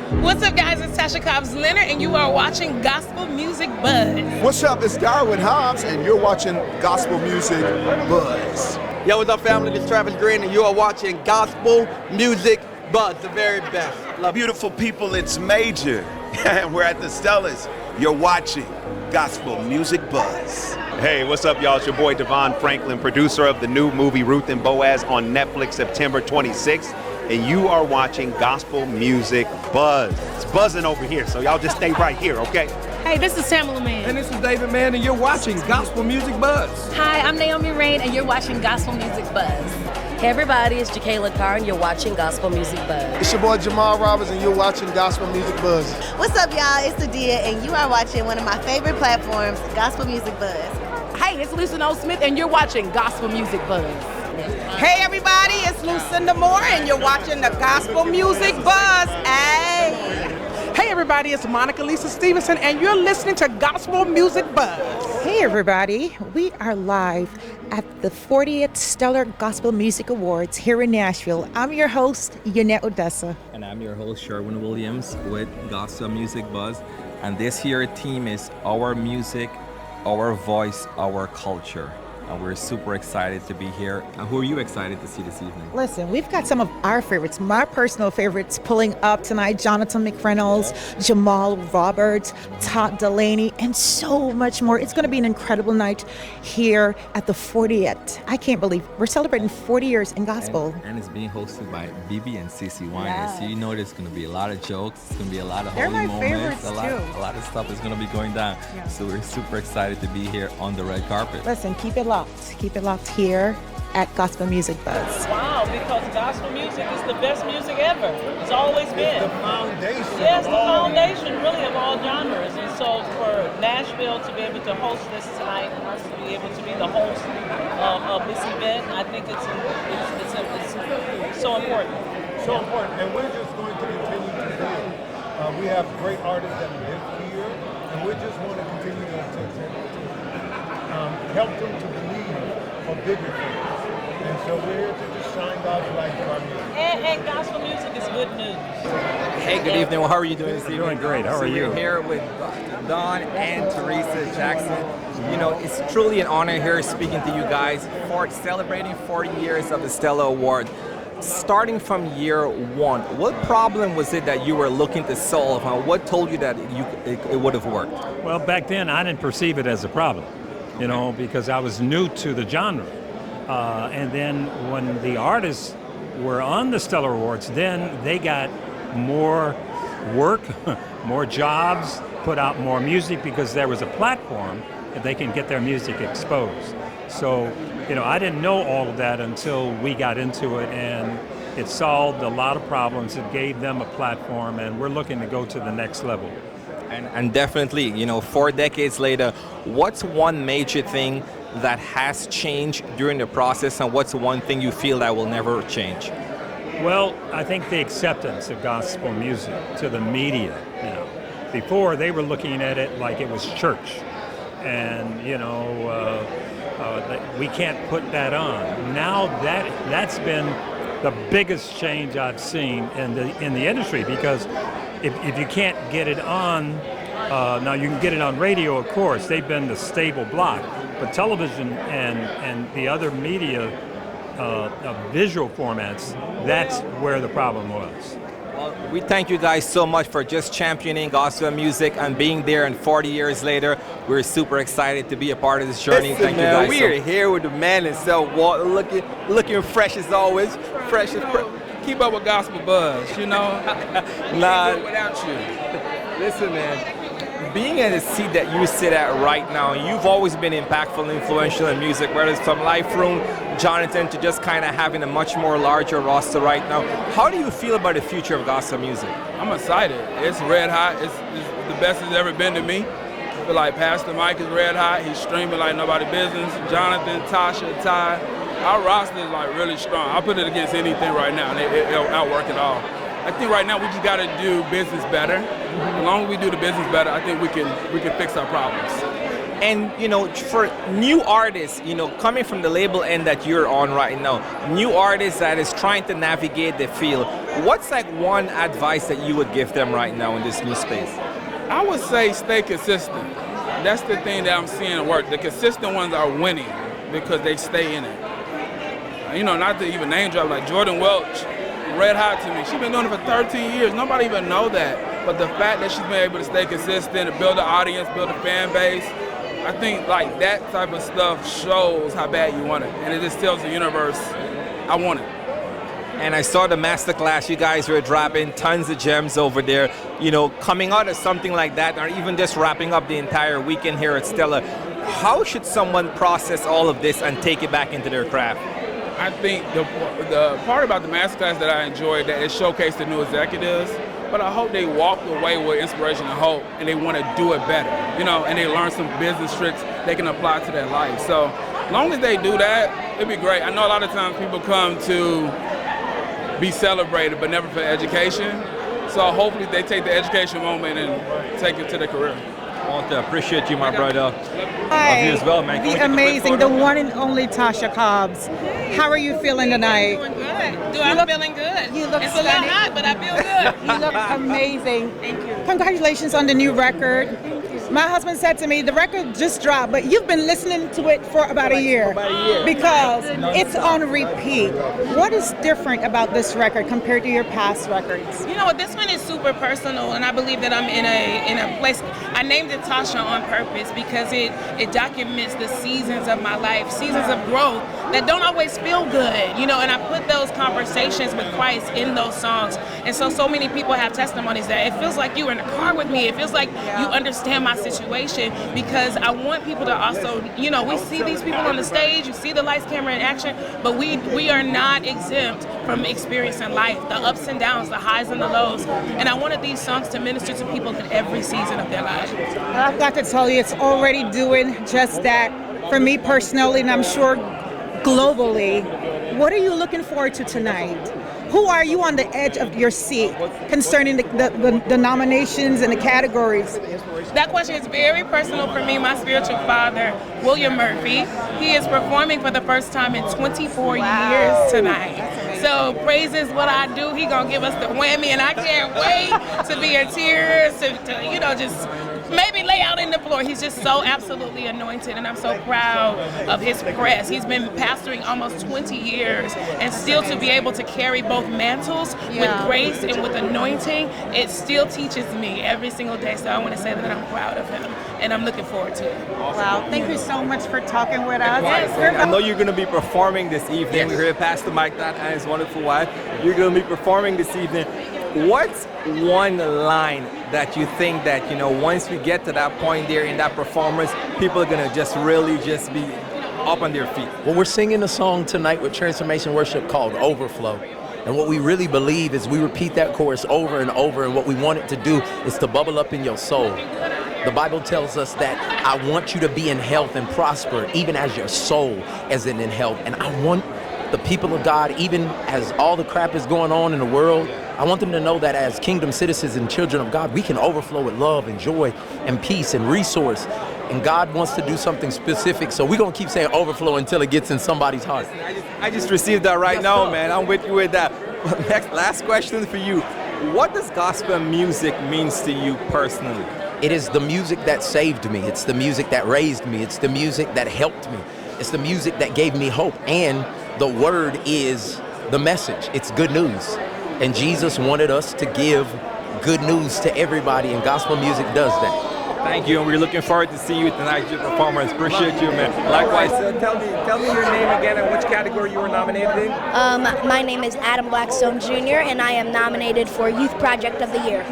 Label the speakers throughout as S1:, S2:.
S1: What's up, guys? It's Tasha Cobbs Leonard, and you are watching Gospel Music Buzz.
S2: What's up? It's Darwin Hobbs, and you're watching Gospel Music Buzz.
S3: Yo, what's up, family? This is Travis Green, and you are watching Gospel Music Buzz, the very best. Love
S4: Beautiful people, it's Major. We're at the Stellas. You're watching Gospel Music Buzz.
S5: Hey, what's up, y'all? It's your boy Devon Franklin, producer of the new movie Ruth and Boaz on Netflix September 26th. And you are watching Gospel Music Buzz. It's buzzing over here, so y'all just stay right here, okay?
S6: Hey, this is Tamala Mann.
S7: And this is David Mann, and you're watching Gospel Music Buzz.
S6: Hi, I'm Naomi Rain, and you're watching Gospel Music Buzz.
S8: Hey everybody, it's Jacayla Carr, and you're watching Gospel Music Buzz.
S2: It's your boy Jamal Roberts, and you're watching Gospel Music Buzz.
S9: What's up, y'all? It's Adia, and you are watching one of my favorite platforms, Gospel Music Buzz.
S6: Hey, it's Lucinda Smith, and you're watching Gospel Music Buzz.
S10: Hey everybody, it's Lucinda Moore, and you're watching the Gospel Music Buzz. Hey!
S7: Hey everybody, it's Monica Lisa Stevenson, and you're listening to Gospel Music Buzz.
S11: Hey everybody, we are live at the 40th Stellar Gospel Music Awards here in Nashville. I'm your host, Yonette Odessa.
S12: And I'm your host, Sherwin Williams with Gospel Music Buzz. And this here theme is Our Music, Our Voice, Our Culture. And we're super excited to be here. And who are you excited to see this evening?
S11: Listen, we've got some of our favorites, my personal favorites, pulling up tonight. Jonathan McReynolds, Jamal Roberts, Todd Delaney, and so much more. It's going to be an incredible night here at the 40th. I can't believe we're celebrating 40 years in gospel.
S12: And it's being hosted by Bibi and Cece Winer.
S11: Yes.
S12: So you know there's going to be a lot of jokes. It's going to be a lot of
S11: They're
S12: holy
S11: my
S12: moments.
S11: favorites,
S12: A lot of stuff is going to be going down.
S11: Yeah.
S12: So we're super excited to be here on the red carpet.
S11: Listen, keep it locked. Keep it locked here at Gospel Music Buzz.
S13: Wow, because gospel music is the best music ever. It's always been.
S2: It's the foundation.
S13: Yes, the foundation really of all genres. And so for Nashville to be able to host this tonight and us to be able to be the host of this event, I think it's so important.
S2: So important, and we're just going to continue to build. We have great artists that live here, and we just want to continue to help them to believe for bigger things. And so we're here to just shine God's light through our music.
S13: And gospel music is good news.
S12: Hey, good evening. Well, how are you doing this evening?
S7: Doing great. How are you?
S12: We're here with Don and Teresa Jackson. You know, it's truly an honor here speaking to you guys for celebrating 40 years of the Stella Award. Starting from year one, what problem was it that you were looking to solve, and what told you that it would have worked?
S14: Well, back then I didn't perceive it as a problem, you know, because I was new to the genre. And then when the artists were on the Stellar Awards, then they got more work, more jobs, put out more music because there was a platform that they can get their music exposed. So, you know, I didn't know all of that until we got into it, and it solved a lot of problems. It gave them a platform, and we're looking to go to the next level.
S12: And definitely, you know, 4 decades later, what's one major thing that has changed during the process, and what's one thing you feel that will never change?
S14: Well, I think the acceptance of gospel music to the media. You know, before they were looking at it like it was church, and you know, we can't put that on. Now that's been the biggest change I've seen in the industry, because if you can't get it on, now you can get it on radio, of course. They've been the stable block, but television and the other media visual formats, that's where the problem was.
S12: Well, we thank you guys so much for just championing gospel music and being there, and 40 years later, we're super excited to be a part of this journey.
S3: Listen,
S12: thank you
S3: man,
S12: guys.
S3: we are here with the man himself, Walter, looking fresh as always. Fresh as
S7: Keep up with Gospel Buzz, you know.
S3: Nah,
S7: without you.
S12: Listen, man, being in the seat that you sit at right now, you've always been impactful and influential in music, whether it's from Life Room, Jonathan, to just kind of having a much more larger roster right now. How do you feel about the future of gospel music?
S7: I'm excited. It's red hot. It's the best it's ever been to me. I feel like Pastor Mike is red hot. He's streaming like nobody business. Jonathan, Tasha, Ty. Our roster is like really strong. I'll put it against anything right now, and it'll outwork it all. I think right now we just got to do business better. As long as we do the business better, I think we can fix our problems.
S12: And, for new artists, coming from the label end that you're on right now, new artists that is trying to navigate the field, what's like one advice that you would give them right now in this new space?
S7: I would say stay consistent. That's the thing that I'm seeing work. The consistent ones are winning because they stay in it. Not to even name drop, like Jordan Welch, red hot to me. She's been doing it for 13 years. Nobody even know that. But the fact that she's been able to stay consistent, to build an audience, build a fan base, I think like that type of stuff shows how bad you want it. And it just tells the universe, I want it.
S12: And I saw the masterclass you guys were dropping, tons of gems over there. Coming out of something like that, or even just wrapping up the entire weekend here at Stella, how should someone process all of this and take it back into their craft?
S7: I think the part about the masterclass that I enjoyed, that it showcased the new executives, but I hope they walked away with inspiration and hope, and they want to do it better, and they learn some business tricks they can apply to their life. So as long as they do that, it'd be great. I know a lot of times people come to be celebrated, but never for education. So hopefully they take the education moment and take it to their career.
S12: I want to appreciate you, my brother.
S11: Hi,
S12: love you as well, man.
S11: the amazing, the one and only Tasha Cobbs. How are you feeling tonight?
S1: Doing good. I'm feeling good.
S11: You look
S1: it's a little hot, but I feel good.
S11: You look amazing.
S1: Thank you.
S11: Congratulations on the new record. My husband said to me, the record just dropped, but you've been listening to it for about a year. Because it's on repeat. What is different about this record compared to your past records?
S1: This one is super personal, and I believe that I'm in a place. I named it Tasha on purpose because it documents the seasons of my life, seasons of growth that don't always feel good, and I put those conversations with Christ in those songs. And so many people have testimonies that it feels like you were in a car with me. It feels like you understand my situation, because I want people to also, we see these people on the stage, you see the lights, camera, and action, but we are not exempt from experiencing life, the ups and downs, the highs and the lows. And I wanted these songs to minister to people in every season of their lives.
S11: I've got to tell you, it's already doing just that for me personally, and I'm sure globally. What are you looking forward to tonight? Who are you on the edge of your seat concerning the nominations and the categories?
S1: That question is very personal for me. My spiritual father, William Murphy, he is performing for the first time in 24 years tonight. So praise is what I do. He gonna give us the whammy, and I can't wait to be in tears, to just maybe lay out in the floor. He's just so absolutely anointed, and I'm so proud of his press. He's been pastoring almost 20 years, and still to be able to carry both mantles with grace and with anointing, it still teaches me every single day. So I want to say that I'm proud of him, and I'm looking forward to it.
S11: Wow, thank you so much for talking with us.
S12: I know you're going to be performing this evening. We're here to pass the mic down, and his wonderful wife. You're going to be performing this evening. What's one line that you think that, once we get to that point there in that performance, people are going to just really just be up on their feet?
S15: Well, we're singing a song tonight with Transformation Worship called Overflow. And what we really believe is we repeat that chorus over and over, and what we want it to do is to bubble up in your soul. The Bible tells us that I want you to be in health and prosper, even as your soul is in health. And I want the people of God, even as all the crap is going on in the world, I want them to know that as kingdom citizens and children of God, we can overflow with love and joy and peace and resource. And God wants to do something specific, so we're going to keep saying overflow until it gets in somebody's heart.
S12: I just received that right now, man. I'm with you with that. Last question for you. What does gospel music means to you personally?
S15: It is the music that saved me. It's the music that raised me. It's the music that helped me. It's the music that gave me hope. And the word is the message. It's good news. And Jesus wanted us to give good news to everybody, and gospel music does that.
S12: Thank you, and we're looking forward to see you tonight, your performance. Appreciate you, man. Likewise, tell me your name again and which category you were nominated in.
S16: My name is Adam Blackstone Jr., and I am nominated for Youth Project of the Year.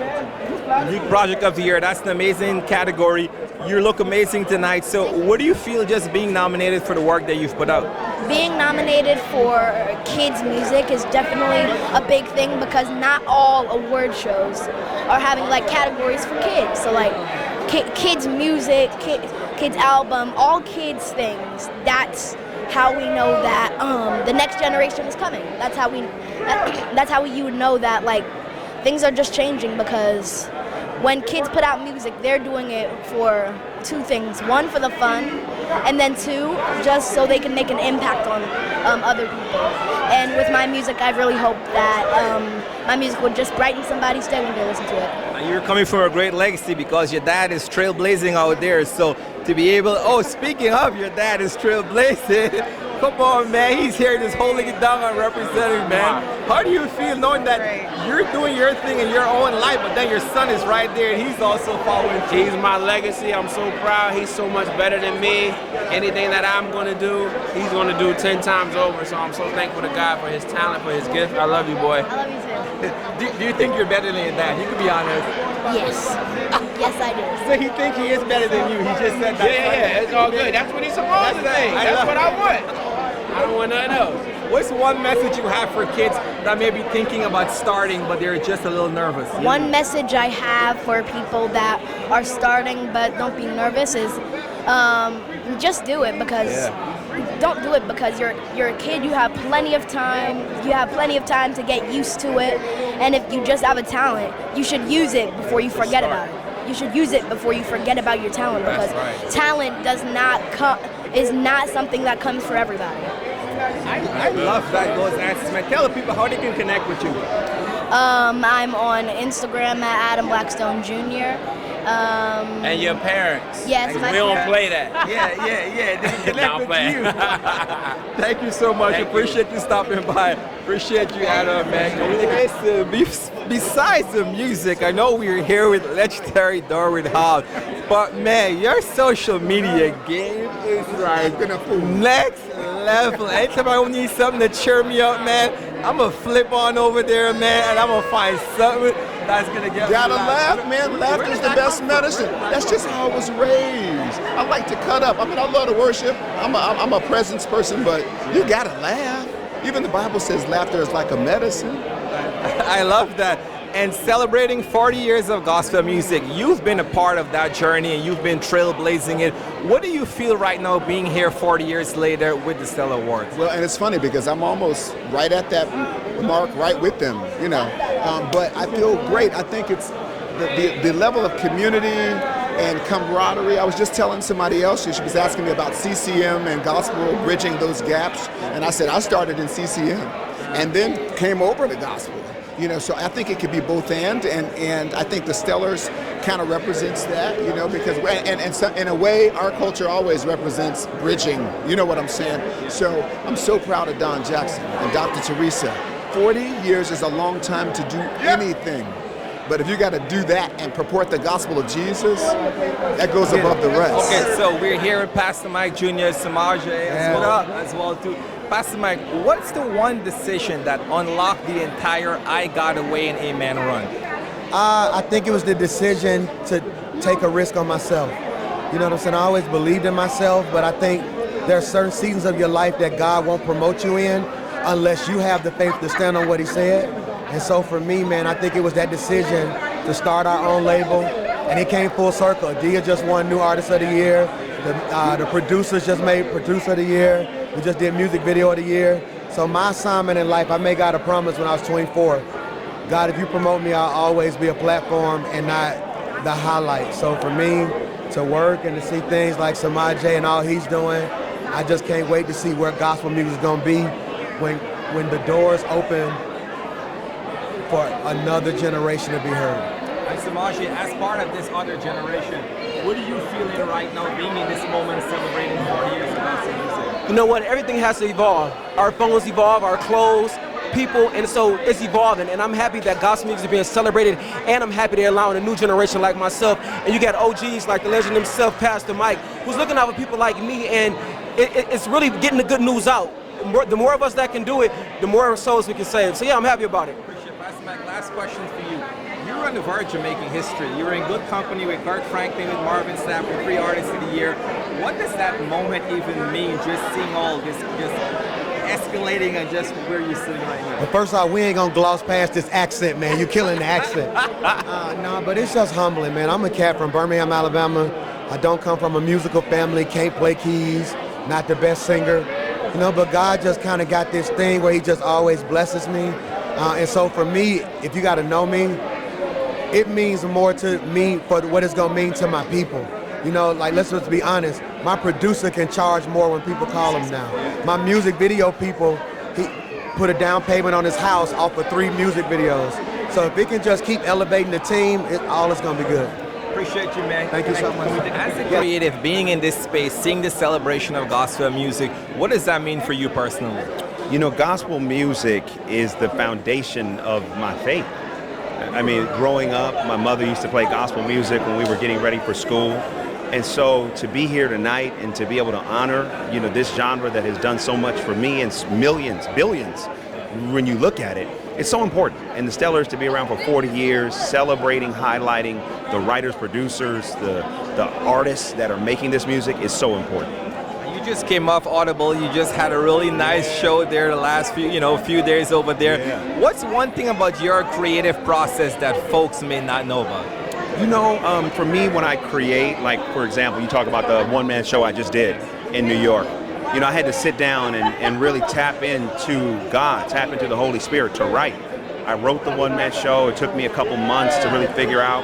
S12: Youth Project of the Year, that's an amazing category. You look amazing tonight. So what do you feel just being nominated for the work that you've put out?
S16: Being nominated for kids' music is definitely a big thing, because not all award shows are having categories for kids. So kids music, kids album, all kids things. That's how we know that the next generation is coming. That's how you would know that things are just changing, because when kids put out music, they're doing it for two things. One, for the fun, and then two, just so they can make an impact on other people. And with my music, I really hope that my music would just brighten somebody's day when they listen to it.
S12: You're coming from a great legacy because your dad is trailblazing out there. So to be able, speaking of your dad is trailblazing, come on, man, he's here just holding it down and representing, man. How do you feel knowing that you're doing your thing in your own life, but then your son is right there and he's also following too?
S17: He's my legacy. I'm so proud. He's so much better than me. Anything that I'm going to do, he's going to do 10 times over. So I'm so thankful to God for his talent, for his gift. I love you, boy.
S16: I love you too.
S12: Do you think you're better than your dad? You can be honest.
S16: Yes. Yes, I do.
S12: So he thinks he is better than you. He just said that.
S17: Yeah, it's all good. That's what he's supposed to think. That's what I want. I don't want nothing else.
S12: What's one message you have for kids that may be thinking about starting, but they're just a little nervous?
S16: One message I have for people that are starting but don't be nervous is just do it, because don't do it because you're a kid. You have plenty of time. You have plenty of time to get used to it. And if you just have a talent, you should use it before you forget about it. You should use it before you forget about your talent, because talent is not something that comes for everybody.
S12: I love that those answers, man. Tell the people how they can connect with you.
S16: I'm on Instagram at Adam Blackstone Jr.
S17: And your parents.
S16: Yes,
S17: we don't play that.
S12: Yeah. They can connect with you. Thank you so much. Appreciate you stopping by. Appreciate you, Adam, man. Besides the music, I know we're here with legendary Darwin Hobbs, but man, your social media game is like next level. Anytime I need something to cheer me up, man, I'm gonna flip on over there, man, and I'm gonna find something that's gonna get
S18: Gotta laugh, man. Laughter is the best medicine. That's just how I was raised. I like to cut up. I mean, I love to worship. I'm a presence person, but you gotta laugh. Even the Bible says laughter is like a medicine.
S12: I love that. And celebrating 40 years of gospel music, you've been a part of that journey and you've been trailblazing it. What do you feel right now being here 40 years later with the Stella Awards?
S18: Well, and it's funny because I'm almost right at that mark, right with them, you know. But I feel great. I think it's the level of community and camaraderie. I was just telling somebody else, she was asking me about CCM and gospel, bridging those gaps. And I said, I started in CCM and then came over to gospel. You know, so I think it could be both and I think the Stellars kind of represents that, you know, because and so, in a way our culture always represents bridging, you know what I'm saying? So I'm so proud of Don Jackson and Dr. Teresa. 40 years is a long time to do anything, but if you got to do that and purport the gospel of Jesus, that goes above the rest.
S12: Okay, so we're here with Pastor Mike Jr. Samaje as well too. Pastor Mike, what's the one decision that unlocked the entire I Got Away and Amen run?
S19: I think it was the decision to take a risk on myself. You know what I'm saying? I always believed in myself, but I think there are certain seasons of your life that God won't promote you in unless you have the faith to stand on what he said. And so for me, man, I think it was that decision to start our own label, and it came full circle. Adia just won New Artist of the Year. The producers just made Producer of the Year. We just did Music Video of the Year. So my assignment in life, I made God a promise when I was 24. God, if you promote me, I'll always be a platform and not the highlight. So for me to work and to see things like Samaje and all he's doing, I just can't wait to see where gospel music is going to be when the doors open for another generation to be heard.
S12: And Samaje, as part of this other generation, what are you feeling right now being in this moment celebrating 40 years of gospel music?
S20: You know what? Everything has to evolve. Our phones evolve, our clothes, people, and so it's evolving. And I'm happy that gospel music is being celebrated, and I'm happy they're allowing a new generation like myself. And you got OGs like the legend himself, Pastor Mike, who's looking out for people like me, and it's really getting the good news out. The more of us that can do it, the more souls we can save. So yeah, I'm happy about it.
S12: Appreciate it. Pastor Mike, last question for you. You're on the verge of making history. You're in good company with Garth Franklin, with Marvin Sapp, with 3 Artists of the Year. What does that moment even mean, just seeing all this just escalating and just where you're sitting right now?
S19: But first off, we ain't gonna gloss past this accent, man. You're killing the accent. No, but it's just humbling, man. I'm a cat from Birmingham, Alabama. I don't come from a musical family, can't play keys, not the best singer. You know, but God just kind of got this thing where he just always blesses me. And so for me, if you got to know me, it means more to me for what it's gonna mean to my people. You know, like, let's just be honest, my producer can charge more when people call him now. My music video people, he put a down payment on his house off of 3 music videos. So if it can just keep elevating the team, all is gonna be good.
S12: Appreciate you, man.
S19: Thank you so much.
S12: As a creative, being in this space, seeing the celebration of gospel music, what does that mean for you personally?
S5: You know, gospel music is the foundation of my faith. I mean, growing up, my mother used to play gospel music when we were getting ready for school. And so to be here tonight and to be able to honor, you know, this genre that has done so much for me and millions, billions, when you look at it, it's so important. And the Stellars to be around for 40 years, celebrating, highlighting the writers, producers, the artists that are making this music is so important.
S12: You just came off Audible. You just had a really nice show there the last few days over there. Yeah. What's one thing about your creative process that folks may not know about?
S5: You know, for me, when I create, like, for example, you talk about the one-man show I just did in New York. You know, I had to sit down and really tap into God, tap into the Holy Spirit to write. I wrote the one-man show. It took me a couple months to really figure out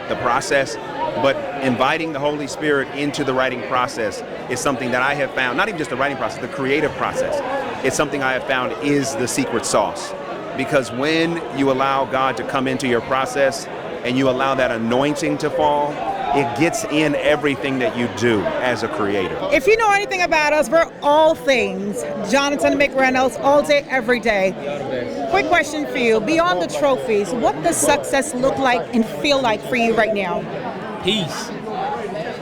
S5: the process. But inviting the Holy Spirit into the writing process is something that I have found, not even just the writing process, the creative process. It's something I have found is the secret sauce. Because when you allow God to come into your process and you allow that anointing to fall, it gets in everything that you do as a creator.
S11: If you know anything about us, we're all things Jonathan McReynolds, all day, every day. Quick question for you. Beyond the trophies, what does success look like and feel like for you right now?
S21: Peace.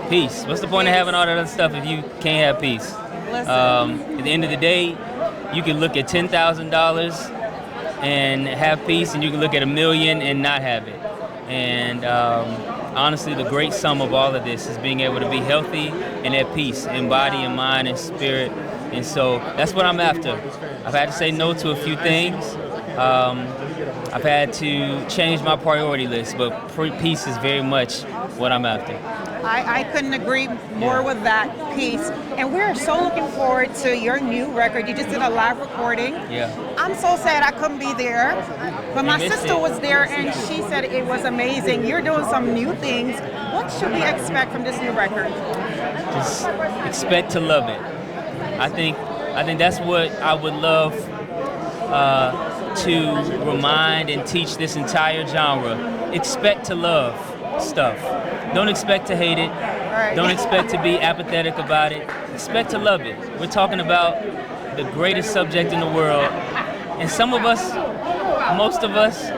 S21: Peace. What's the point of having all that other stuff if you can't have peace? At the end of the day, you can look at $10,000 and have peace, and you can look at $1 million and not have it. And honestly, the great sum of all of this is being able to be healthy and at peace in body and mind and spirit. And so that's what I'm after. I've had to say no to a few things. I've had to change my priority list, but peace is very much what I'm after.
S11: I couldn't agree more with that piece. And we're so looking forward to your new record. You just did a live recording.
S21: Yeah.
S11: I'm so sad I couldn't be there. But my sister was there and she said it was amazing. You're doing some new things. What should we expect from this new record?
S21: Just expect to love it. I think that's what I would love to remind and teach this entire genre. Expect to love stuff. Don't expect to hate it. Right. Don't expect to be apathetic about it. Expect to love it. We're talking about the greatest subject in the world. And some of us, most of us,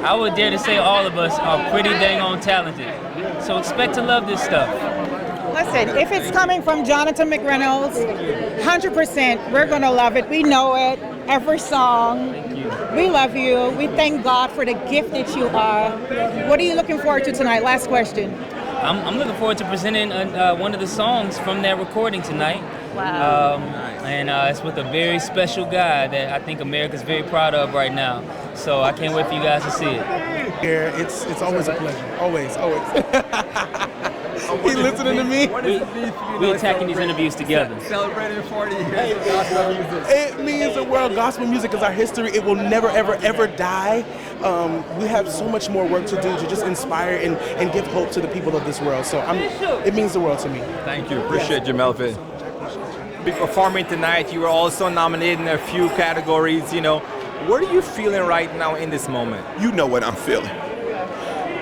S21: I would dare to say all of us, are pretty dang on talented. So expect to love this stuff.
S11: Listen, if it's coming from Jonathan McReynolds, 100%, we're going to love it. We know it. Every song. We love you. We thank God for the gift that you are. What are you looking forward to tonight? Last question.
S21: I'm looking forward to presenting one of the songs from that recording tonight.
S11: Wow.
S21: And it's with a very special guy that I think America's very proud of right now. So I can't wait for you guys to see it.
S22: Yeah, it's always a pleasure. Always. He listening to me?
S21: We're attacking these interviews together.
S12: Celebrating 40 years of gospel music.
S22: It means the world. Gospel music is our history. It will never, ever, ever die. We have so much more work to do to just inspire and give hope to the people of this world. So it means the world to me.
S12: Thank you. Appreciate you, Melvin. Be performing tonight. You were also nominated in a few categories. You know, what are you feeling right now in this moment?
S4: You know what I'm feeling.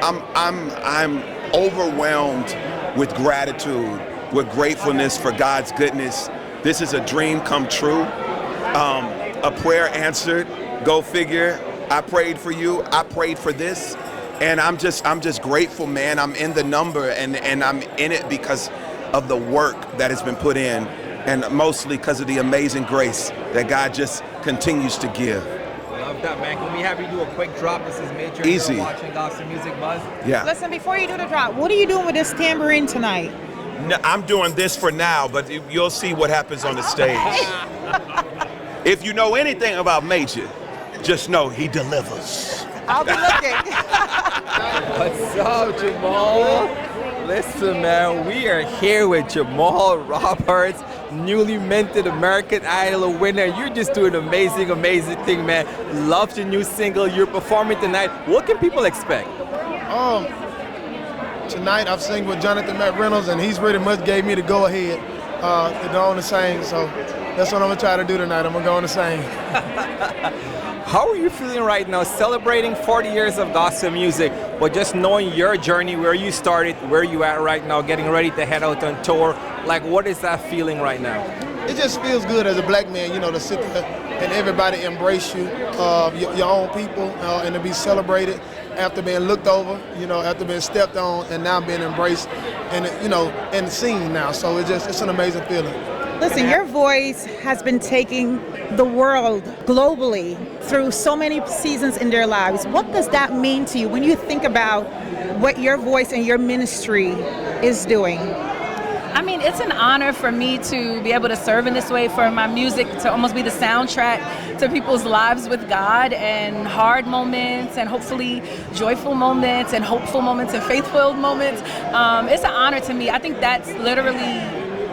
S4: I'm overwhelmed with gratitude, with gratefulness for God's goodness. This is a dream come true. A prayer answered. Go figure. I prayed for you. I prayed for this. And I'm just grateful, man. I'm in the number and I'm in it because of the work that has been put in, and mostly because of the amazing grace that God just continues to give.
S12: Love that, man. Can we have you do a quick drop? This is Major.
S4: Easy.
S12: You're watching Gospel Music Buzz.
S4: Yeah.
S11: Listen, before you do the drop, what are you doing with this tambourine tonight?
S4: No, I'm doing this for now, but you'll see what happens on the stage. If you know anything about Major, just know he delivers.
S11: I'll be looking.
S12: What's up, Jamal? Listen, man, we are here with Jamal Roberts, newly minted American Idol winner. You're just doing an amazing, amazing thing, man. Love your new single. You're performing tonight. What can people expect?
S19: Tonight I've sing with Jonathan McReynolds, and he's pretty much gave me the go-ahead to go on the sing. So that's what I'm gonna try to do tonight. I'm gonna go on the sing.
S12: How are you feeling right now, celebrating 40 years of gospel music, but just knowing your journey, where you started, where you at right now, getting ready to head out on tour? Like, what is that feeling right now?
S19: It just feels good as a black man, you know, to sit there and everybody embrace you, your own people, and to be celebrated after being looked over, you know, after being stepped on, and now being embraced, and you know, and seen now. So it's an amazing feeling.
S11: Listen, your voice has been taking the world globally through so many seasons in their lives. What does that mean to you when you think about what your voice and your ministry is doing?
S6: I mean, it's an honor for me to be able to serve in this way, for my music to almost be the soundtrack to people's lives with God, and hard moments and hopefully joyful moments and hopeful moments and faith-filled moments. It's an honor to me. I think that's literally,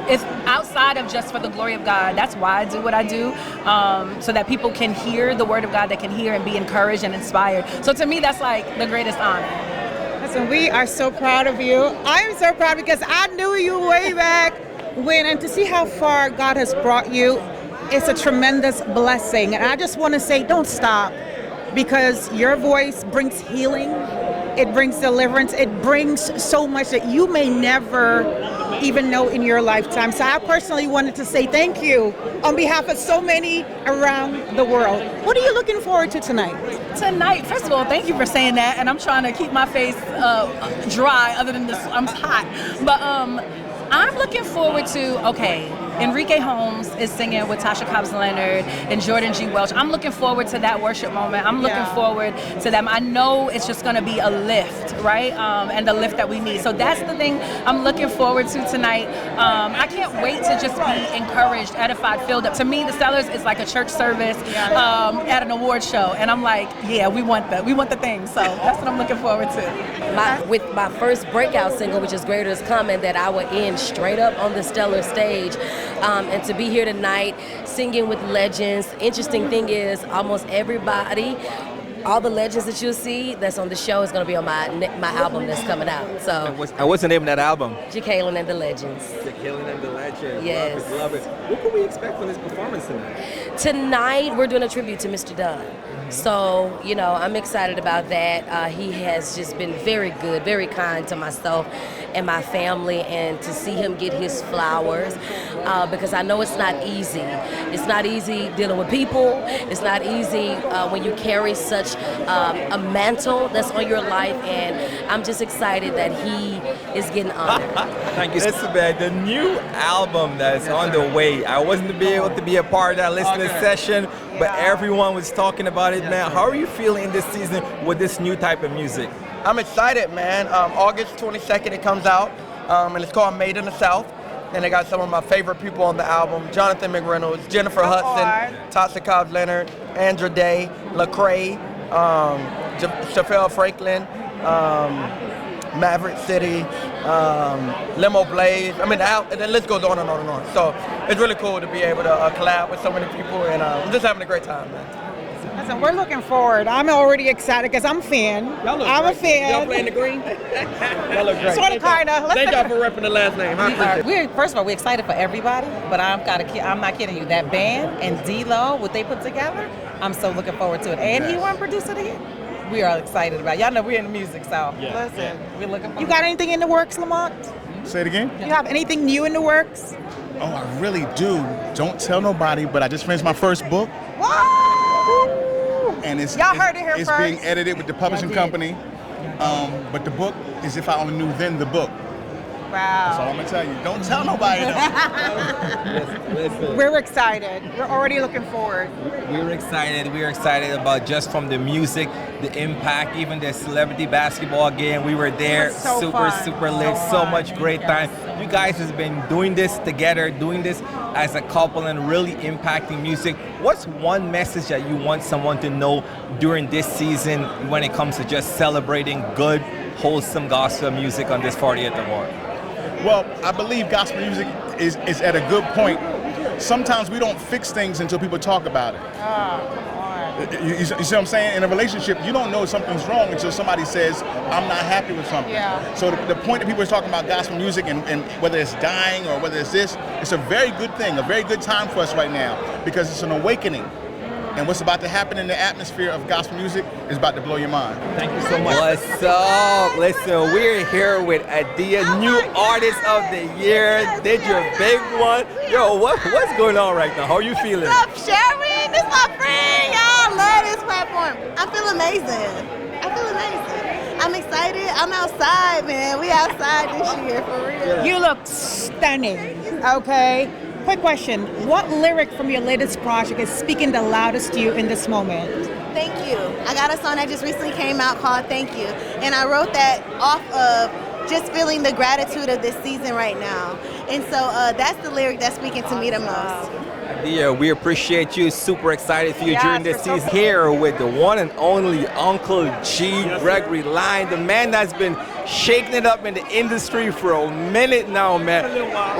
S6: it's outside of just for the glory of God. That's why I do what I do, so that people can hear the word of God, that can hear and be encouraged and inspired. So to me, that's like the greatest honor.
S11: Listen, we are so proud of you. I'm so proud because I knew you way back when, and to see how far God has brought you, it's a tremendous blessing. And I just want to say, don't stop, because your voice brings healing, it brings deliverance, it brings so much that you may never even know in your lifetime. So I personally wanted to say thank you on behalf of so many around the world. What are you looking forward to tonight?
S6: Tonight, first of all, thank you for saying that, and I'm trying to keep my face dry other than this, I'm hot. But I'm looking forward to, okay, Enrique Holmes is singing with Tasha, Cobbs, Leonard, and Jordan G. Welch. I'm looking forward to that worship moment. I'm looking forward to them. I know it's just going to be a lift, right? And the lift that we need. So that's the thing I'm looking forward to tonight. I can't wait to just be encouraged, edified, filled up. To me, the Stellars is like a church service at an award show. And I'm like, yeah, we want the thing. So that's what I'm looking forward to.
S8: With my first breakout single, which is Greater Is Coming, that I would end straight up on the Stellar stage. And to be here tonight singing with legends. Interesting thing is, almost everybody, all the legends that you'll see that's on the show is going to be on my album that's coming out. So
S12: what's the name of that album?
S8: Jacqueline and the Legends.
S12: Jacqueline and the Legends.
S8: Yes.
S12: Love it. What can we expect from this performance tonight?
S8: Tonight, we're doing a tribute to Mr. Dunn. So, you know, I'm excited about that. He has just been very good, very kind to myself and my family, and to see him get his flowers, because I know it's not easy. It's not easy dealing with people. It's not easy when you carry such a mantle that's on your life, and I'm just excited that he is getting honored.
S12: Thank you. Listen, man, the new album that's on the way, I wasn't able to be a part of that listening session, but everyone was talking about it, man. How are you feeling in this season with this new type of music?
S3: I'm excited, man. August 22nd it comes out, and it's called Made in the South. And they got some of my favorite people on the album: Jonathan McReynolds, Jennifer Hudson, Tasha, Cobbs, Leonard, Andra Day, Lecrae, Chafel Franklin, Maverick City, Limo Blaze. I mean, and the list goes on and on and on. So it's really cool to be able to collab with so many people, and I'm just having a great time, man.
S11: Listen, we're looking forward. I'm already excited because I'm a fan. I'm a fan.
S9: Y'all playing the green? Y'all look great.
S11: Sort of, kind of.
S9: Thank y'all for repping the last name.
S23: First of all, we're excited for everybody, but I'm not kidding you. That band and D-Lo, what they put together, I'm so looking forward to it. And he won Producer of the Year. We are excited about it. Y'all know we're in the music, so listen, we're looking forward.
S11: You got anything in the works, Lamont?
S24: Say it again?
S11: You have anything new in the works?
S24: Oh, I really do. Don't tell nobody, but I just finished my first book.
S11: Whoa!
S24: And
S11: Y'all heard it here
S24: it's
S11: first.
S24: being edited with the publishing company. But the book is If I Only Knew Then the Book.
S11: Wow.
S24: That's all I'm gonna tell you. Don't tell nobody.
S12: Listen.
S11: We're excited. We're already looking forward.
S12: We're excited. We're excited about just from the music, the impact, even the celebrity basketball game. We were there.
S11: So
S12: super,
S11: fun.
S12: super lit. So much great time. You guys has been doing this together, doing this as a couple, and really impacting music. What's one message that you want someone to know during this season when it comes to just celebrating good, wholesome gospel music on this 40th award?
S24: Well, I believe gospel music is at a good point. Sometimes we don't fix things until people talk about it. You see what I'm saying? In a relationship, you don't know something's wrong until somebody says, I'm not happy with something.
S1: Yeah.
S24: So the point that people are talking about gospel music and whether it's dying or whether it's this, it's a very good thing, a very good time for us right now because it's an awakening. And what's about to happen in the atmosphere of gospel music is about to blow your mind.
S12: Thank you so much. What's up? Listen, we're here with Adia, new artist of the year. Did your big one. Yo, what's going on right now? How are you feeling?
S2: What's up, Sharon? This is my friend. Y'all love this platform. I feel amazing. I'm excited. I'm outside, man. We outside this year, for real.
S11: You look stunning, okay? Quick question, what lyric from your latest project is speaking the loudest to you in this moment?
S2: Thank you. I got a song that just recently came out called Thank You. And I wrote that off of just feeling the gratitude of this season right now. And so that's the lyric that's speaking to me the most.
S12: Adia, we appreciate you. Super excited for you during this season. Here with the one and only Uncle G, Gregory Line, the man that's been shaking it up in the industry for a minute now, man.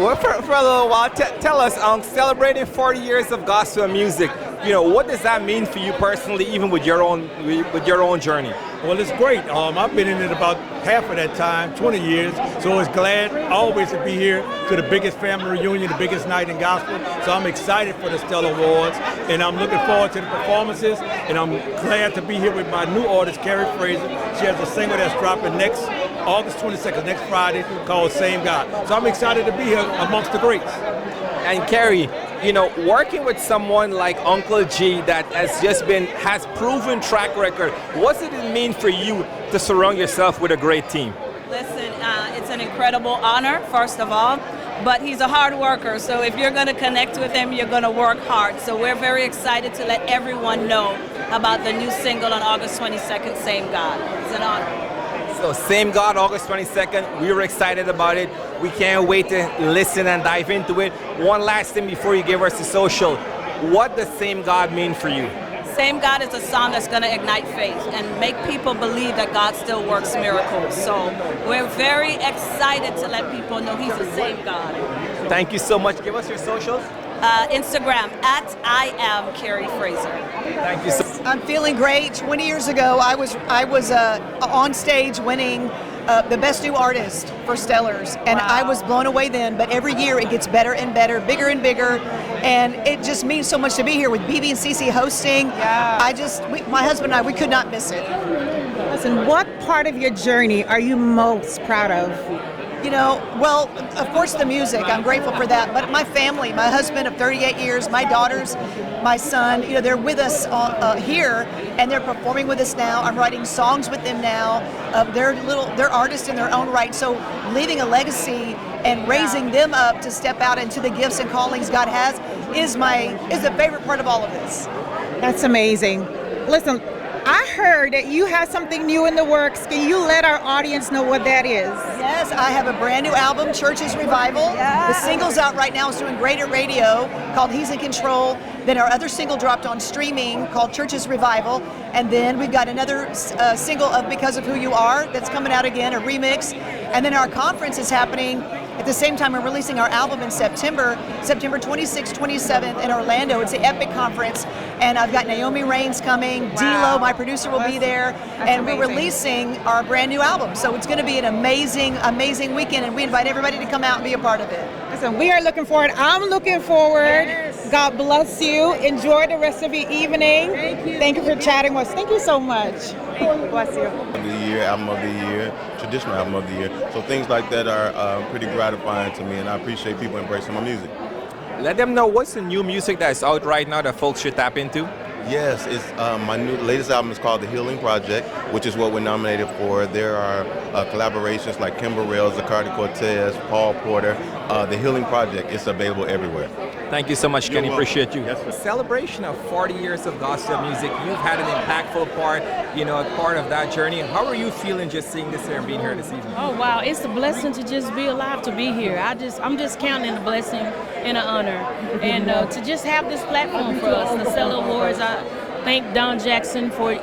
S12: Well, for a little while, tell us, celebrating 40 years of gospel music, you know, what does that mean for you personally, even with your own journey?
S10: Well, it's great. I've been in it about half of that time, 20 years, so it's glad always to be here to the biggest family reunion, the biggest night in gospel. So I'm excited for the Stellar Awards, and I'm looking forward to the performances, and I'm glad to be here with my new artist, Carrie Fraser. She has a single that's dropping next August 22nd, next Friday, called Same God. So I'm excited to be here amongst the greats.
S12: And Carrie, you know, working with someone like Uncle G that has proven track record, what does it mean for you to surround yourself with a great team?
S6: Listen, it's an incredible honor, first of all, but he's a hard worker, so if you're going to connect with him, you're going to work hard. So we're very excited to let everyone know about the new single on August 22nd, Same God. It's an honor.
S12: So Same God, August 22nd, we were excited about it. We can't wait to listen and dive into it. One last thing before you give us the social. What does Same God mean for you?
S6: Same God is a song that's going to ignite faith and make people believe that God still works miracles. So we're very excited to let people know he's the same God.
S12: Thank you so much. Give us your socials.
S6: Instagram at I am Carrie Fraser.
S12: Thank you so much.
S13: I'm feeling great. 20 years ago, I was on stage winning the Best New Artist for Stellars, and I was blown away then. But every year it gets better and better, bigger and bigger, and it just means so much to be here with BB and CC hosting. My husband and I, we could not miss it.
S11: Listen, what part of your journey are you most proud of?
S13: You know, well, of course the music, I'm grateful for that, but my family, my husband of 38 years, my daughters, my son, you know, they're with us here, and they're performing with us now. I'm writing songs with them now. They're artists in their own right, so leaving a legacy and raising them up to step out into the gifts and callings God has is the favorite part of all of this.
S11: That's amazing. Listen, I heard that you have something new in the works. Can you let our audience know what that is?
S13: Yes, I have a brand new album, Church's Revival. Yeah. The single's out right now. It's doing great at radio, called He's in Control. Then our other single dropped on streaming called Church's Revival. And then we've got another single of Because of Who You Are that's coming out again, a remix. And then our conference is happening at the same time we're releasing our album in September 26th, 27th in Orlando. It's the Epic Conference. And I've got Naomi Raines coming, D-Lo, my producer, will be there. And we're releasing our brand new album. So it's going to be an amazing, amazing weekend. And we invite everybody to come out and be a part of it.
S11: Listen, we are looking forward. I'm looking forward. Yes. God bless you. Enjoy the rest of your evening. Thank you for chatting with us. Thank you so much. Bless you.
S14: Album of the year, traditional album of the year. So things like that are pretty gratifying to me, and I appreciate people embracing my music.
S12: Let them know what's the new music that's out right now that folks should tap into.
S14: Yes, it's my latest album is called The Healing Project, which is what we're nominated for. There are collaborations like Kimber Rails, Zacardi Cortez, Paul Porter. The Healing Project is available everywhere.
S12: Thank you so much, Kenny. Appreciate you. Yes, celebration of 40 years of gospel music. You've had an impactful part, part of that journey. How are you feeling just seeing this here and being here this evening?
S25: Oh wow, it's a blessing to just be alive to be here. I'm just counting a blessing and an honor, and to just have this platform for us, the Stellar Awards. I thank Don Jackson for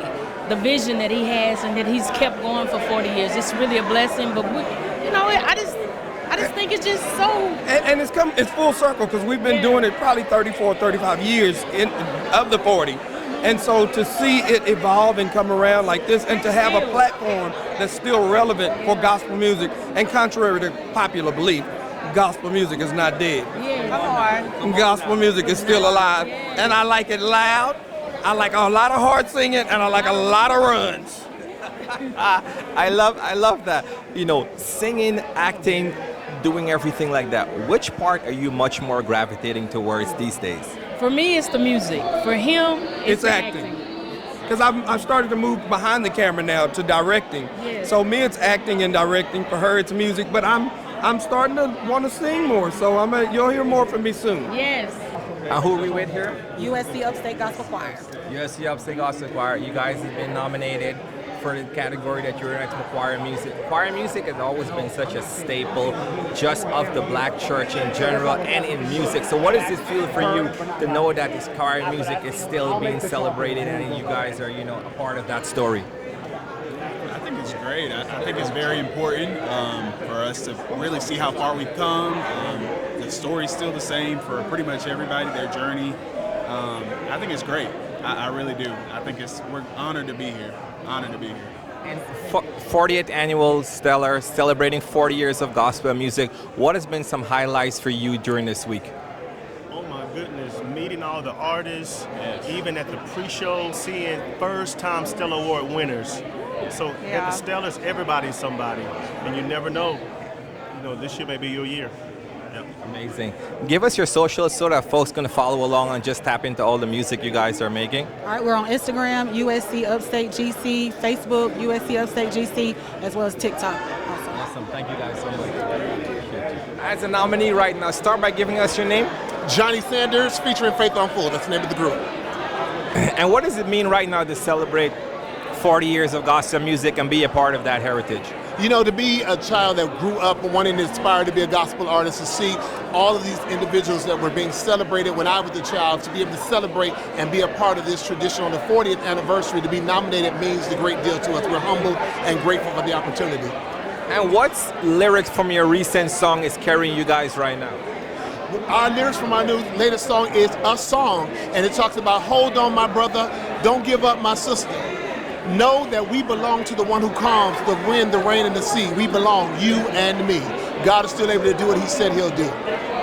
S25: the vision that he has and that he's kept going for 40 years. It's really a blessing, but I just think it's just so...
S22: And it's full circle because we've been doing it probably 34, 35 years of the 40.
S10: And so to see it evolve and come around like this, and to have a platform that's still relevant for gospel music, and contrary to popular belief, gospel music is not dead. Gospel music is still alive, and I like it loud. I like a lot of hard singing, and I like a lot of runs.
S12: I love that. You know, singing, acting, doing everything like that. Which part are you much more gravitating towards these days?
S25: For me, it's the music. For him, it's
S10: acting. Because I've started to move behind the camera now to directing.
S25: Yes.
S10: So me, it's acting and directing. For her, it's music. But I'm starting to want to sing more. So you'll hear more from me soon.
S25: Yes.
S12: Who are we with here?
S23: USC Upstate Gospel Choir.
S12: USC Upstate Gospel Choir. You guys have been nominated for the category that you're in, choir music. Choir music has always been such a staple just of the black church in general and in music. So what does it feel for you to know that this choir music is still being celebrated and you guys are, you know, a part of that story?
S7: I think it's great. I think it's very important for us to really see how far we've come. The story's still the same for pretty much everybody, their journey. I think it's great. I really do. I think we're honored to be here. Honored to be here.
S12: And 40th annual Stellar, celebrating 40 years of gospel music. What has been some highlights for you during this week?
S15: Oh my goodness, meeting all the artists, even at the pre-show, seeing first-time Stellar Award winners. So at the Stellars, everybody's somebody, and you never know. You know, this year may be your year. Yep.
S12: Amazing. Give us your socials so that folks can follow along and just tap into all the music you guys are making.
S23: All right, we're on Instagram, USC Upstate GC, Facebook, USC Upstate GC, as well as TikTok.
S12: Awesome. Thank you guys so much. As a nominee right now, start by giving us your name.
S16: Johnny Sanders, featuring Faith on Full. That's the name of the group.
S12: And what does it mean right now to celebrate 40 years of gospel music and be a part of that heritage?
S16: You know, to be a child that grew up wanting to aspire to be a gospel artist, to see all of these individuals that were being celebrated when I was a child, to be able to celebrate and be a part of this tradition on the 40th anniversary, to be nominated means a great deal to us. We're humbled and grateful for the opportunity.
S12: And what's lyrics from your recent song is carrying you guys right now?
S16: Our lyrics from our latest song is a song, and it talks about, hold on, my brother, don't give up, my sister. Know that we belong to the one who calms the wind, the rain, and the sea. We belong, you and me. God is still able to do what he said he'll do.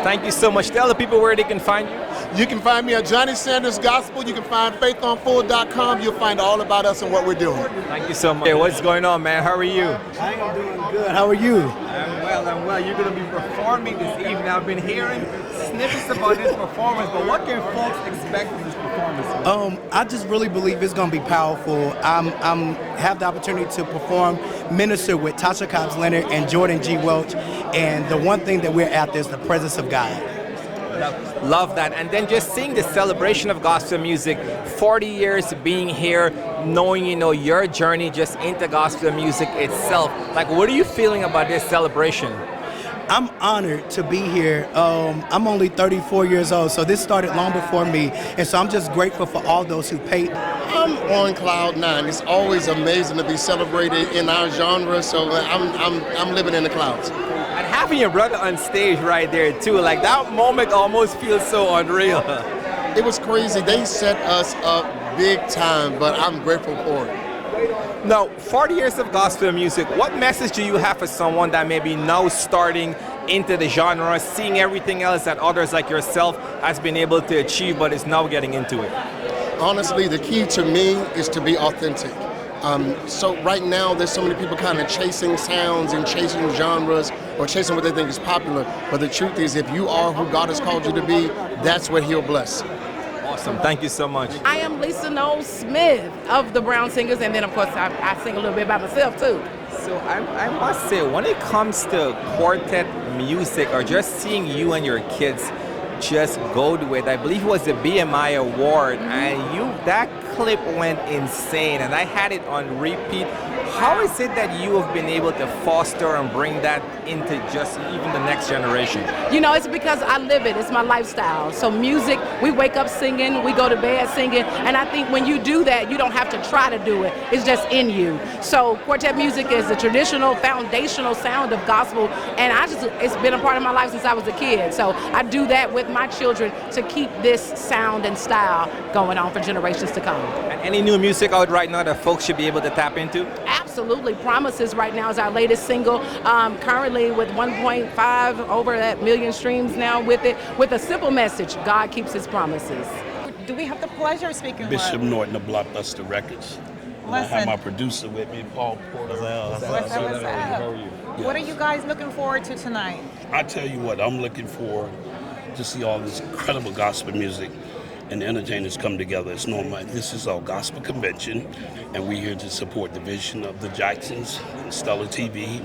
S12: Thank you so much. Tell the people where they can find you.
S16: You can find me at Johnny Sanders Gospel. You can find faithonfull.com. You'll find all about us and what we're doing.
S12: Thank you so much. Hey, what's going on, man? How are you?
S17: I am doing good. How are you?
S12: I'm well. You're going to be performing this evening. I've been hearing snippets about this performance, but what can folks expect from this performance?
S17: I just really believe it's going to be powerful. I'm have the opportunity to perform, minister with Tasha, Cobbs, Leonard, and Jordan G. Welch, and the one thing that we're after is the presence of God.
S12: Love that. And then just seeing the celebration of gospel music, 40 years being here, knowing, you know, your journey just into gospel music itself. Like, what are you feeling about this celebration?
S17: I'm honored to be here. I'm only 34 years old, so this started long before me. And so I'm just grateful for all those who paid.
S16: I'm on cloud nine. It's always amazing to be celebrated in our genre, so I'm living in the clouds.
S12: And having your brother on stage right there too, like that moment almost feels so unreal.
S16: It was crazy. They set us up big time, but I'm grateful for it.
S12: Now, 40 years of gospel music, what message do you have for someone that may be now starting into the genre, seeing everything else that others like yourself has been able to achieve but is now getting into it?
S16: Honestly, the key to me is to be authentic. So right now, there's so many people kind of chasing sounds and chasing genres or chasing what they think is popular. But the truth is, if you are who God has called you to be, that's what he'll bless.
S12: Awesome. Thank you so much.
S18: I am Lisa Noel Smith of the Brown Singers, and then, of course, I sing a little bit by myself, too.
S12: So I must say, when it comes to quartet music or just seeing you and your kids just go to it, I believe it was the BMI Award, and that clip went insane, and I had it on repeat. How is it that you have been able to foster and bring that into just even the next generation?
S18: You know, it's because I live it. It's my lifestyle. So music, we wake up singing, we go to bed singing, and I think when you do that, you don't have to try to do it. It's just in you. So quartet music is the traditional, foundational sound of gospel, and it's been a part of my life since I was a kid. So I do that with my children to keep this sound and style going on for generations to come.
S12: And any new music out right now that folks should be able to tap into?
S18: Absolutely. Promises right now is our latest single, currently with 1.5 over that million streams now with it, with a simple message: God keeps his promises.
S4: Do we have the pleasure of speaking
S5: Bishop
S4: with?
S5: Norton of Blockbuster Records. And I have my producer with me, Paul Porter.
S4: What's up? What are you guys looking forward to tonight?
S5: I tell you what, I'm looking forward to see all this incredible gospel music and the entertainers come together. It's normal. This is our gospel convention, and we're here to support the vision of the Jacksons, and Stellar TV,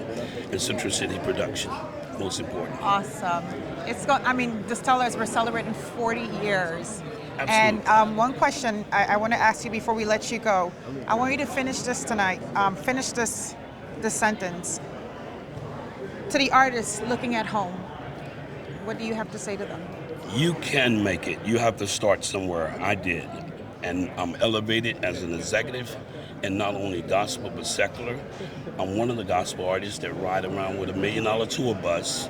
S5: and Central City Production. Most important.
S4: Awesome. The Stellars were celebrating 40 years.
S5: Absolutely.
S4: And one question I want to ask you before we let you go. I want you to finish this tonight. Finish this sentence. To the artists looking at home, what do you have to say to them?
S5: You can make it. You have to start somewhere. I did. And I'm elevated as an executive, and not only gospel, but secular. I'm one of the gospel artists that ride around with $1 million tour bus,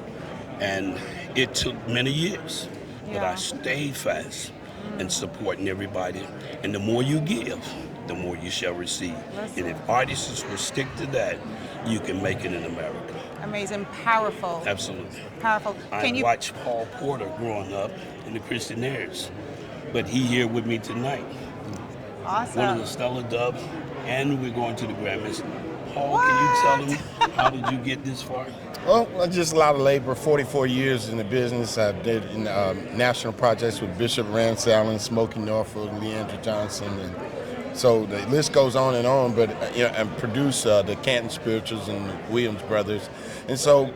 S5: and it took many years, but I stayed fast and supporting everybody. And the more you give, the more you shall receive. And if artists will stick to that, you can make it in America.
S4: Amazing, powerful.
S5: Absolutely.
S4: Powerful.
S5: I watched Paul Porter growing up in the Christian Airs, but he here with me tonight.
S4: Awesome.
S5: One of the Stellar Dubs, and we're going to the Grammys. Paul, can you tell them how did you get this far?
S19: Well, just a lot of labor, 44 years in the business. I did national projects with Bishop Rance Allen, Smokey Norfolk, Leandra Johnson, and so the list goes on. But I produced the Canton Spirituals and the Williams Brothers, and so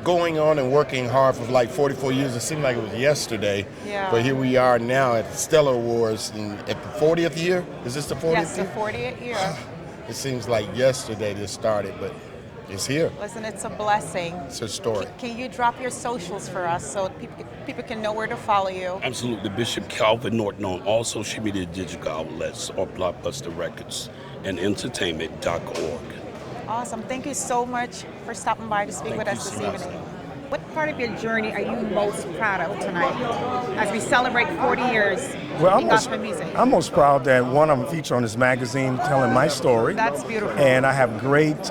S19: going on and working hard for like 44 years. It seemed like it was yesterday, but here we are now at the Stellar Awards at the 40th year. Is this the 40th year?
S4: Yes, the 40th year.
S19: It seems like yesterday this started, but it's here.
S4: Listen, it's a blessing.
S19: It's historic.
S4: Can you drop your socials for us so people can know where to follow you?
S5: Absolutely. Bishop Calvin Norton on all social media digital outlets or Blockbuster Records and entertainment.org.
S4: Awesome. Thank you so much for stopping by to speak with us this evening. What part of your journey are you most proud of tonight as we celebrate 40 years in gospel music?
S20: I'm most proud that I'm featured on this magazine telling my story.
S4: That's beautiful.
S20: And I have great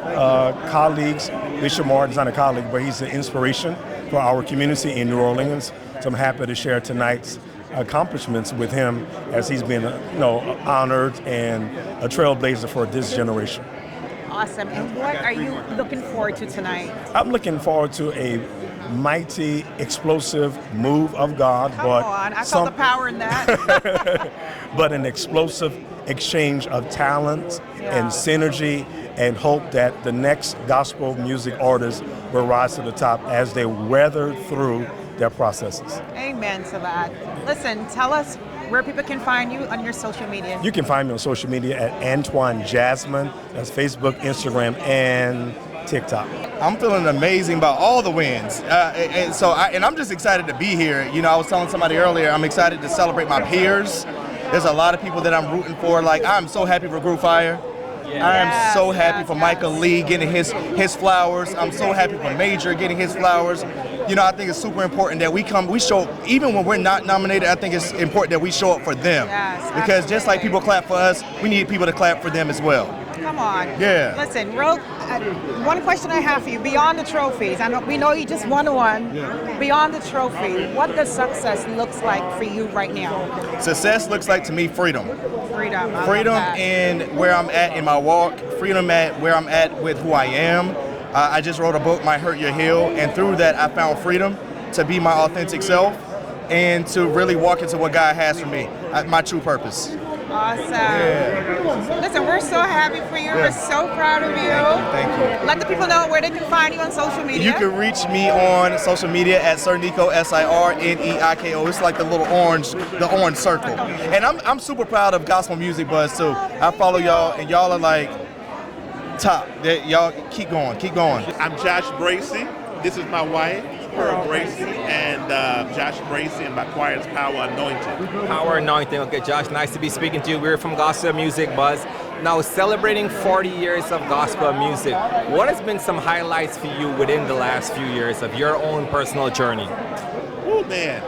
S20: colleagues. Bishop Moore is not a colleague, but he's an inspiration for our community in New Orleans. So I'm happy to share tonight's accomplishments with him as he's been honored and a trailblazer for this generation.
S4: Awesome. And what are you looking forward to tonight?
S20: I'm looking forward to a mighty, explosive move of God.
S4: Come on, I saw the power in that.
S20: But an explosive exchange of talent and synergy, and hope that the next gospel music artists will rise to the top as they weather through their processes.
S4: Amen to that. Listen, tell us where people can find you on your social media.
S20: You can find me on social media at Antoine Jasmine. That's Facebook, Instagram, and TikTok.
S21: I'm feeling amazing about all the wins. And I'm just excited to be here. I was telling somebody earlier, I'm excited to celebrate my peers. There's a lot of people that I'm rooting for. Like, I'm so happy for Groove Fire. I am so happy for Michael Lee getting his flowers. I'm so happy for Major getting his flowers. I think it's super important that we show, even when we're not nominated, I think it's important that we show up for them.
S4: Yes,
S21: because just like people clap for us, we need people to clap for them as well.
S4: Come on.
S21: Yeah.
S4: Listen, one question I have for you, beyond the trophies, we know you just won one.
S21: Yeah.
S4: Beyond the trophy, what does success looks like for you right now?
S21: Success looks like to me freedom.
S4: Freedom.
S21: Freedom in where I'm at in my walk, freedom at where I'm at with who I am. I just wrote a book, My Hurt Your Heal, and through that I found freedom to be my authentic self and to really walk into what God has for me, my true purpose.
S4: Awesome.
S21: Yeah.
S4: Listen, we're so happy for you.
S21: Yeah.
S4: We're so proud of you.
S21: Thank you.
S4: Let the people know where they can find you on social media.
S21: You can reach me on social media at Sir Nico, SIRNEIKO. It's like the orange circle. And I'm super proud of Gospel Music Buzz too. I follow y'all, and y'all are like top. Y'all keep going.
S26: I'm Josh Bracy. This is my wife, Pearl Bracy, and Josh Bracy, and my choir is Power Anointing.
S12: Power Anointing. Okay, Josh, nice to be speaking to you. We're from Gospel Music Buzz. Now, celebrating 40 years of gospel music, what has been some highlights for you within the last few years of your own personal journey?
S26: Oh, man.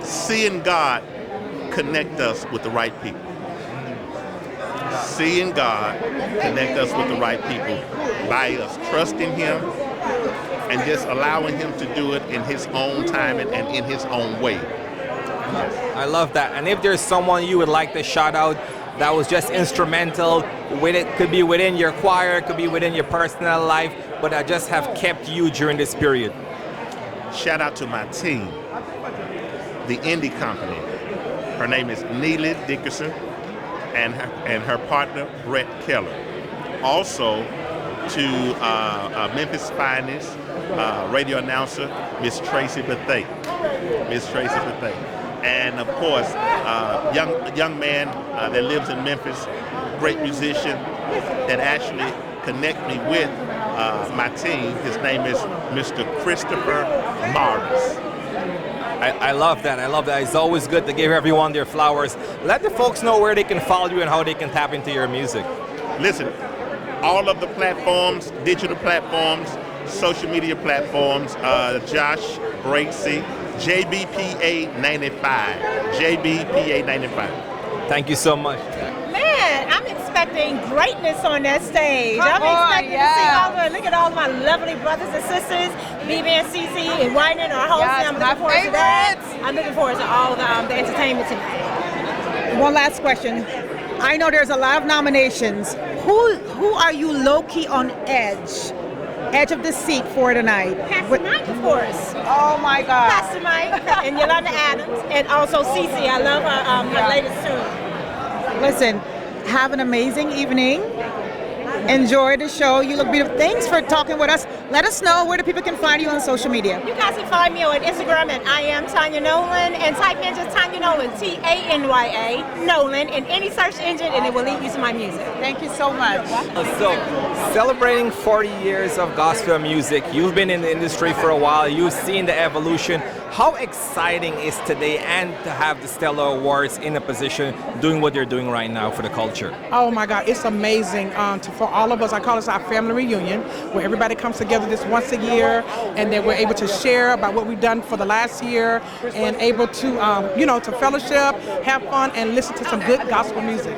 S26: Seeing God connect us with the right people. seeing God connect us with the right people by us trusting Him and just allowing Him to do it in His own time and in His own way.
S12: I love that. And if there's someone you would like to shout out that was just instrumental, with it could be within your choir, could be within your personal life, but that just have kept you during this period.
S26: Shout out to my team, the indie company. Her name is Neely Dickerson and her partner, Brett Keller. Also to Memphis' finest radio announcer, Miss Tracy Bethea. And of course, young man that lives in Memphis, great musician that actually connect me with my team. His name is Mr. Christopher Morris.
S12: I love that. I love that. It's always good to give everyone their flowers. Let the folks know where they can follow you and how they can tap into your music.
S26: Listen, all of the platforms, digital platforms, social media platforms, Josh Bracy, JBPA 95. JBPA 95.
S12: Thank you so much.
S1: Man, I'm expecting greatness on that stage. I'm expecting to see all the, look at all my lovely brothers and sisters, BB and CC and Wyman are hosting.
S4: Yes,
S1: I'm looking forward to that. I'm looking forward to all the entertainment tonight.
S11: One last question. I know there's a lot of nominations. Who are you low-key on edge of the seat for tonight?
S1: Pastor Mike, of course.
S11: Oh my God.
S1: Pastor Mike and Yolanda Adams, and also CC. I love her latest tune.
S11: Listen, have an amazing evening. Enjoy the show. You look beautiful. Thanks for talking with us. Let us know where the people can find you on social media.
S1: You guys can find me on Instagram at I am Tanya Nolan, and type in just Tanya Nolan, Tanya Nolan, in any search engine, and it will lead you to my music.
S4: Thank you so much.
S12: So, celebrating 40 years of gospel music, you've been in the industry for a while, you've seen the evolution. How exciting is today and to have the Stellar Awards in a position doing what they're doing right now for the culture?
S2: Oh my God, it's amazing for all of us. I call this our family reunion, where everybody comes together just once a year, and then we're able to share about what we've done for the last year, and able to, to fellowship, have fun, and listen to some good gospel music.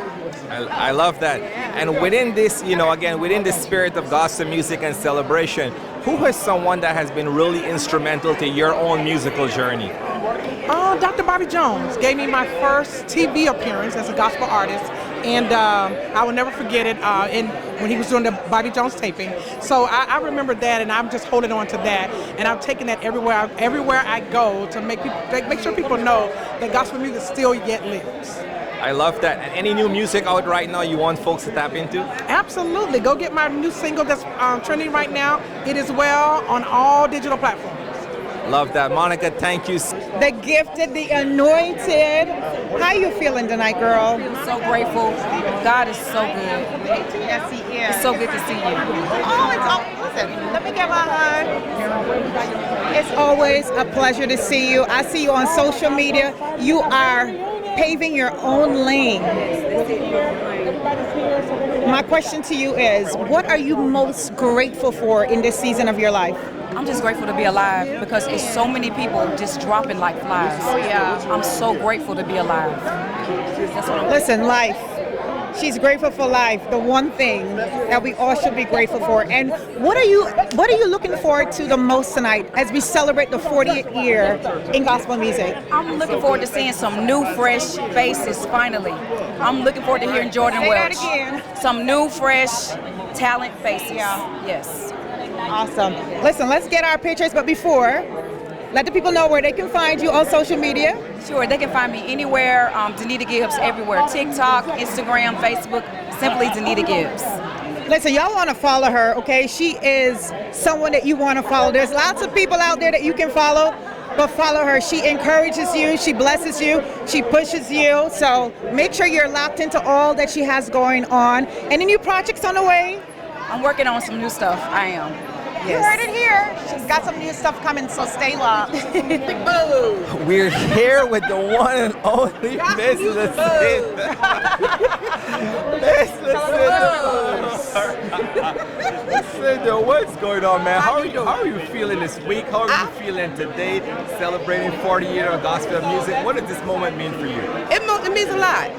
S12: I love that. And within this, again, within the spirit of gospel music and celebration, who is someone that has been really instrumental to your own musical journey?
S2: Dr. Bobby Jones gave me my first TV appearance as a gospel artist, and I will never forget it when he was doing the Bobby Jones taping. So I remember that, and I'm just holding on to that, and I'm taking that everywhere I go to make sure people know that gospel music still yet lives.
S12: I love that. And any new music out right now you want folks to tap into?
S2: Absolutely. Go get my new single that's trending right now. It is well on all digital platforms.
S12: Love that. Monica, thank you.
S11: The gifted, the anointed. How you feeling tonight, girl?
S23: So grateful. God is so good.
S4: Yes, He is.
S23: It's so good to see you.
S4: Listen, let me get my hug.
S11: It's always a pleasure to see you. I see you on social media. You are paving your own lane. My question to you is, what are you most grateful for in this season of your life?
S23: I'm just grateful to be alive because it's so many people just dropping like flies.
S4: Yeah.
S23: I'm so grateful to be alive. That's what I'm
S11: Listen, life. She's grateful for life, the one thing that we all should be grateful for. And what are you looking forward to the most tonight as we celebrate the 40th year in gospel music?
S23: I'm looking forward to seeing some new, fresh faces finally. I'm looking forward to hearing Jordan Welch.
S11: Say that again.
S23: Some new, fresh talent faces.
S11: Yeah.
S23: Yes.
S11: Awesome. Listen, let's get our pictures, but before, let the people know where they can find you on social media.
S23: Sure, they can find me anywhere. Denita Gibbs everywhere. TikTok, Instagram, Facebook, simply Denita Gibbs.
S11: Listen, y'all want to follow her, okay? She is someone that you want to follow. There's lots of people out there that you can follow, but follow her. She encourages you, she blesses you, she pushes you. So make sure you're locked into all that she has going on. Any new projects on the way?
S23: I'm working on some new stuff. I am.
S4: You heard it here. She's got some new stuff coming, so stay locked.
S12: We're here with the one and only Miss Lucinda. Miss Lucinda, what's going on, man? How are you feeling this week? How are you feeling today, celebrating 40 years of gospel music? What does this moment mean for you?
S3: It means a lot.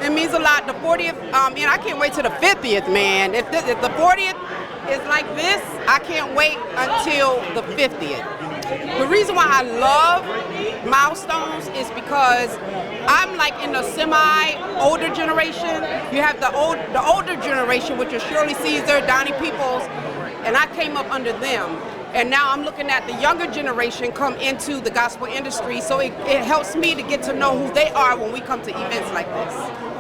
S3: It means a lot. The 40th, and I can't wait till the 50th, man. If the 40th is like this, I can't wait until the 50th. The reason why I love milestones is because I'm like in the semi-older generation. You have the older generation, which is Shirley Caesar, Donnie Peoples, and I came up under them. And now I'm looking at the younger generation come into the gospel industry, so it helps me to get to know who they are when we come to events like this.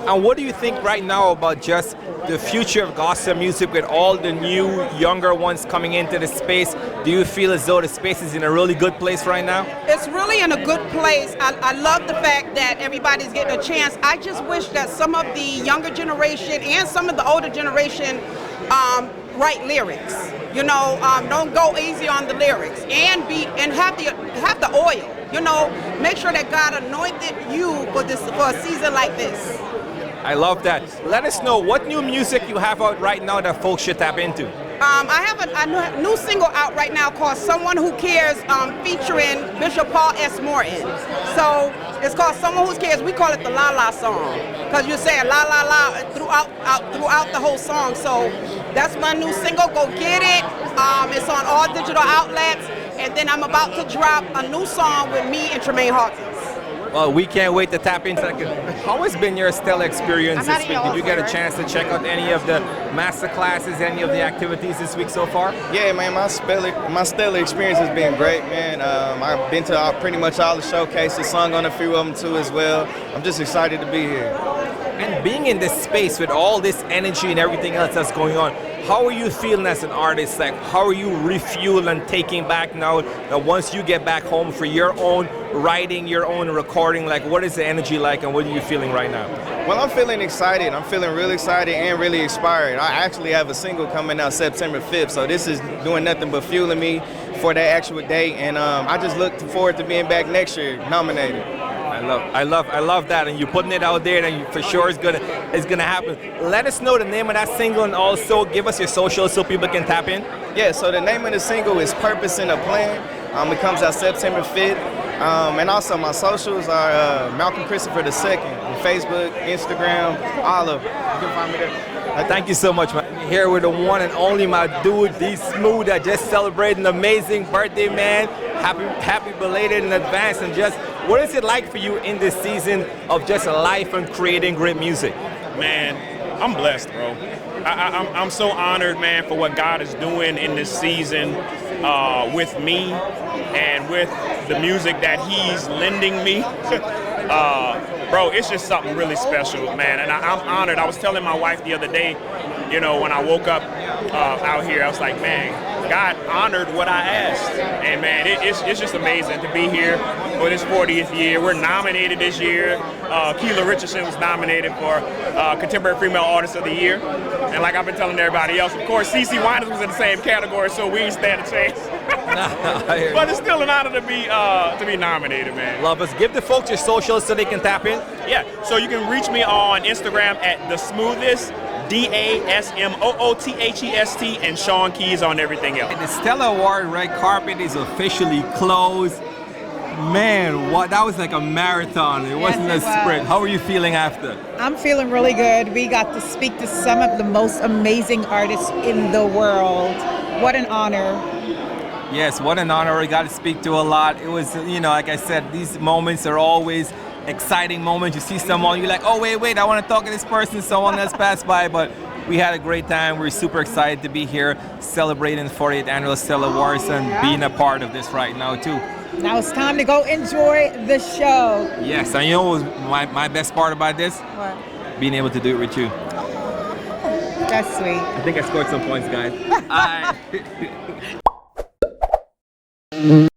S12: And what do you think right now about just the future of gospel music with all the new, younger ones coming into the space? Do you feel as though the space is in a really good place right now?
S3: It's really in a good place. I love the fact that everybody's getting a chance. I just wish that some of the younger generation and some of the older generation write lyrics. You know, don't go easy on the lyrics, and have the oil. You know, make sure that God anointed you for a season like this.
S12: I love that. Let us know what new music you have out right now that folks should tap into.
S3: I have a new single out right now called "Someone Who Cares," featuring Bishop Paul S. Morton. So it's called "Someone Who Cares." We call it the La La song because you're saying la la la throughout the whole song. So that's my new single. Go get it. It's on all digital outlets, and then I'm about to drop a new song with me and Tremaine Hawkins.
S12: Well, we can't wait to tap into that. How has been your stellar experience this week? Did you get a chance to check out any of the master classes, any of the activities this week so far?
S6: Yeah, man, my stellar experience has been great, man. I've been to pretty much all the showcases, sung on a few of them too as well. I'm just excited to be here.
S12: And being in this space with all this energy and everything else that's going on, how are you feeling as an artist? Like, how are you refueling and taking back now that once you get back home for your own writing, your own recording, like what is the energy like and what are you feeling right now?
S6: Well, I'm feeling excited. I'm feeling really excited and really inspired. I actually have a single coming out September 5th, so this is doing nothing but fueling me for that actual date, and I just look forward to being back next year nominated.
S12: I love that, and you're putting it out there, and for sure it's gonna happen. Let us know the name of that single, and also give us your socials so people can tap in.
S6: Yeah, so the name of the single is "Purpose in a Plan." It comes out September 5th, and also my socials are Malcolm Christopher II on Facebook, Instagram, all of them. You can find me there.
S12: Thank you so much, man. Here with the one and only my dude, D Smooth, that just celebrated an amazing birthday, man. Happy belated in advance, and just what is it like for you in this season of just life and creating great music?
S8: Man, I'm blessed, bro. I'm so honored, man, for what God is doing in this season with me and with the music that He's lending me. Bro, it's just something really special, man, and I'm honored. I was telling my wife the other day, you know, when I woke up out here, I was like, man, God honored what I asked, and man, it's just amazing to be here for this 40th year. We're nominated this year. Keela Richardson was nominated for Contemporary Female Artist of the Year, and like I've been telling everybody else, of course, CeCe Winans was in the same category, so we ain't stand a chance. But it's still an honor to be nominated, man.
S12: Love us. Give the folks your socials so they can tap in.
S8: Yeah, so you can reach me on Instagram at The Smoothest, DASMOOTHEST, and Sean Keys on everything else.
S12: The Stella Award red carpet is officially closed. Man, that was like a marathon. It wasn't a sprint. How are you feeling after?
S11: I'm feeling really good. We got to speak to some of the most amazing artists in the world. What an honor.
S12: Yes, what an honor. We got to speak to a lot. It was, you know, like I said, these moments are always exciting moments. You see someone, you're like, oh, wait, I want to talk to this person. Someone else passed by, but we had a great time. We're super excited to be here celebrating the 40th Annual Stella Awards and being a part of this right now, too.
S11: Now it's time to go enjoy the show.
S12: Yes, and you know what was my best part about this?
S11: What?
S12: Being able to do it with you.
S11: That's sweet.
S12: I think I scored some points, guys. All right.